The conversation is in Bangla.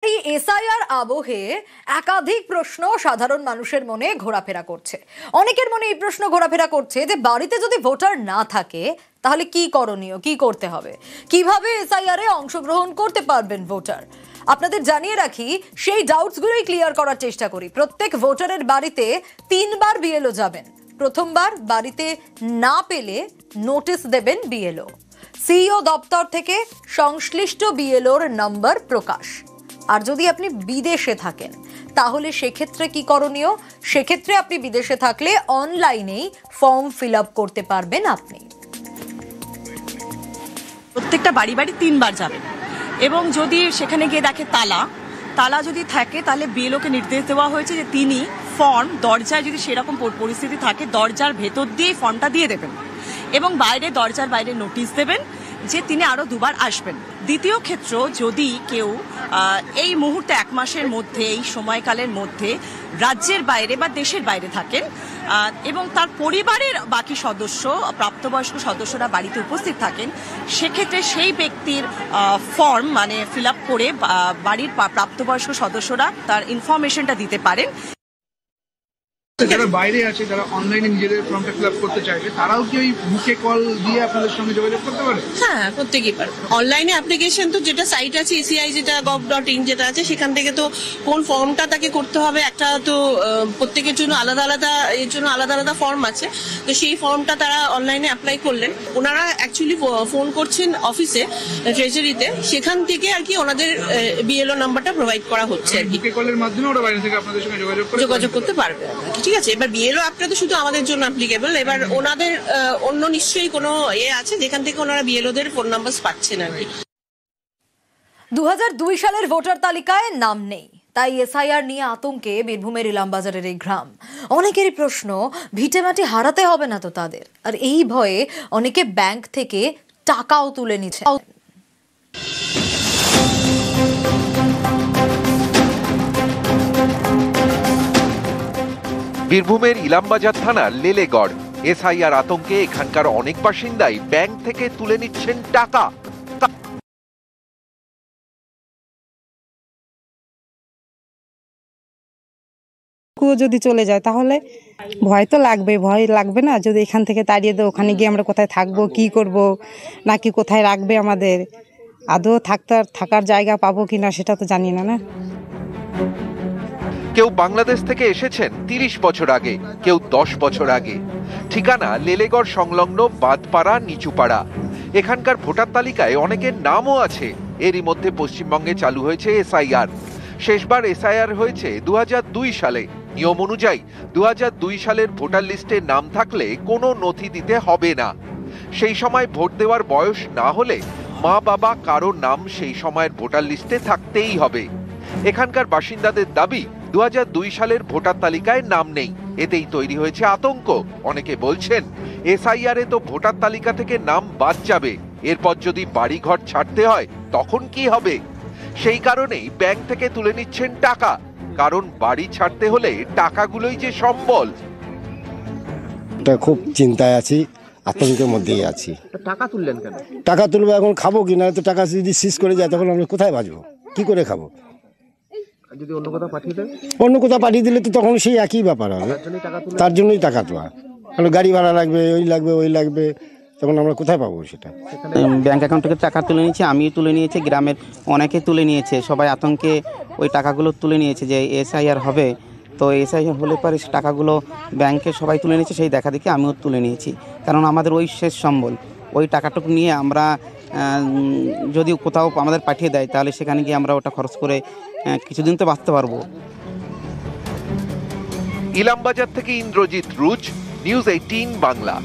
এই এসআইআর আবহে একাধিক প্রশ্ন সাধারণ মানুষের মনে ঘোরাফেরা করছে। অনেকের মনে এই প্রশ্ন ঘোরাফেরা করছে যে বাড়িতে যদি ভোটার না থাকে তাহলে কি করণীয়, কি করতে হবে, কিভাবে এসআইআর এ অংশগ্রহণ করতে পারবেন ভোটার। আপনাদের জানিয়ে রাখি, সেই ডাউটসগুলোই ক্লিয়ার করার চেষ্টা করি। প্রত্যেক ভোটারের বাড়িতে 3 বার বিএলও যাবেন। প্রথমবার বাড়িতে না পেলে নোটিশ দেবেন বিএলও। সিইও দপ্তর থেকে সংশ্লিষ্ট বিএলওর নম্বর প্রকাশ। আর যদি আপনি বিদেশে থাকেন তাহলে সেক্ষেত্রে কি করণীয়? সেক্ষেত্রে আপনি বিদেশে থাকলে অনলাইনেই ফর্ম ফিল আপ করতে পারবেন। আপনি প্রত্যেকটা বাড়ি বাড়ি 3 বার যাবেন এবং যদি সেখানে গিয়ে দেখে তালা যদি থাকে তাহলে বিএলওকে নির্দেশ দেওয়া হয়েছে যে তিনি ফর্ম দরজায়, যদি সেরকম পরিস্থিতি থাকে, দরজার ভেতর দিয়ে ফর্মটা দিয়ে দেবেন এবং দরজার বাইরে নোটিশ দেবেন যে তিনি আরও 2 বার আসবেন। দ্বিতীয় ক্ষেত্র, যদি কেউ এই মুহূর্তে 1 মাসের মধ্যে, এই সময়কালের মধ্যে রাজ্যের বাইরে বা দেশের বাইরে থাকেন এবং তার পরিবারের বাকি সদস্য, প্রাপ্তবয়স্ক সদস্যরা বাড়িতে উপস্থিত থাকেন, সেক্ষেত্রে সেই ব্যক্তির ফর্ম ফিল আপ করে বাড়ির প্রাপ্তবয়স্ক সদস্যরা তার ইনফরমেশনটা দিতে পারেন। যারা বাইরে আছে, যারা অনলাইনে নিজেদের ফর্মটা ফিল আপ করতে চাইবে, তারাও কি ওই বুকে কল দিয়ে আপনাদের সঙ্গে যোগাযোগ করতে পারে? হ্যাঁ, প্রত্যেকেই পারে। অনলাইনে অ্যাপ্লিকেশন তো যেটা সাইট আছে এসিআই, যেটা gov.in যেটা আছে, সেখান থেকে তো কোন ফর্মটা তাকে করতে হবে, একটা তো প্রত্যেকের জন্য আলাদা আলাদা ফর্ম আছে। তো সেই ফর্মটা তারা অনলাইনে অ্যাপ্লাই করলেন। ওনারা অ্যাকচুয়ালি ফোন করছেন অফিসে, ট্রেজারিতে, সেখান থেকে আর কি ওনাদের বিএলও নাম্বারটা প্রোভাইড করা হচ্ছে আর কি। বুকে কলের মাধ্যমে ওরা বাইরে থেকে আপনাদের সঙ্গে যোগাযোগ করতে পারবে। ঠিক আছে, এবার বিএলও অ্যাপটা তো শুধু আমাদের জন্য অ্যাপ্লিকেবল। এবার ওনাদের অন্য নিশ্চয়ই কোনো আছে যেখান থেকে ওনারা বিএলওদের ফোন নাম্বার পাচ্ছেন আর কি। 2002 সালের ভোটার তালিকায় নাম নেই, তাই এসআইআর নিয়ে আতঙ্কে বীরভূমের ইলামবাজারের এই গ্রাম। অনেকেরই প্রশ্ন, ভিটেমাটি হারাতে হবে না তো তাদের? আর এই ভয়ে অনেকে ব্যাংক থেকে টাকাও তুলে নিচ্ছে। বীরভূমের ইলামবাজার থানার লেলেগড়। এসআইআর আতঙ্কে এখানকার অনেক বাসিন্দাই ব্যাংক থেকে তুলে নিচ্ছেন টাকা। যদি চলে যায় তাহলে ভয় তো লাগবে, ভয় লাগবে না? যদি এখান থেকে তাড়িয়ে দেয়, ওখানে গিয়ে আমরা কোথায় থাকবো, কি করব, নাকি কোথায় রাখবে আমাদের, আদৌ থাকার জায়গা পাবো কিনা সেটা তো জানি না। কেউ বাংলাদেশ থেকে এসেছেন 30 বছর আগে, কেউ 10 বছর আগে। ঠিকানা লেলেগড় সংলগ্ন বাদপাড়া, নিচুপাড়া। এখানকার ভোটার তালিকায় অনেকের নামও আছে। এরই মধ্যে পশ্চিমবঙ্গে চালু হয়েছে এসআইআর। শেষবার এসআইআর হয়েছে 2002 সালে। নিয়ম অনুযায়ী 2002 সালের ভোটার লিস্টে নাম থাকলে কোনো নথি দিতে হবে না। সেই সময় ভোট দেওয়ার বয়স না হলে মা বাবা কারো নাম সেই সময়ের ভোটার লিস্টে থাকতেই হবে। এখানকার বাসিন্দাদের দাবি, 2002 সালের ভোটার তালিকায় নাম নেই। এতেই তৈরি হয়েছে আতঙ্ক। অনেকে বলছেন, এসআইআর এ তো ভোটার তালিকা থেকে নাম বাদ যাবে, এরপর যদি বাড়িঘর ছাড়তে হয় তখন কি হবে? সেই কারণেই ব্যাংক থেকে তুলে নিচ্ছেন টাকা, কারণ বাড়ি ছাড়তে হলে টাকাগুলোই যে সম্বল। খুব চিন্তায় আছি, আতঙ্কের মধ্যেই আছি। টাকা তুললেন কেন? টাকা তুলবো, এখন খাবো কিনা? তো টাকা যদি শেষ করে যায় তখন আমরা কোথায় বাঁচবো, কি করে খাবো? যদি অন্য কোথাও পাঠিয়ে দেন? অন্য কোথাও পাঠিয়ে দিলে তো তখন সেই একই ব্যাপার হবে। তার জন্যই টাকা তোলা। কারণ গাড়ি ভাড়া লাগবে, ওই লাগবে, তখন আমরা কোথায় পাবো সেটা? ব্যাংক অ্যাকাউন্ট থেকে টাকা তুলে নিয়েছে, আমিও তুলে নিয়েছি, গ্রামের অনেকে তুলে নিয়েছে। সবাই আতঙ্কে ওই টাকাগুলো তুলে নিয়েছে যে এসআইআর হবে। তো এসআইআর হলে পরে টাকাগুলো ব্যাংকে সবাই তুলে নিয়েছে, সেই দেখা দেখি আমিও তুলে নিয়েছি। কারণ আমাদের ওই শেষ সম্বল, ওই টাকাটুকু নিয়ে আমরা যদি কোথাও আমাদের পাঠিয়ে দেয় তাহলে সেখানে গিয়ে আমরা ওটা খরচ করে কিছুদিন তো বাঁচতে পারবো। ইলামবাজার থেকে ইন্দ্রজিৎ রুজ, নিউজ 18 বাংলা।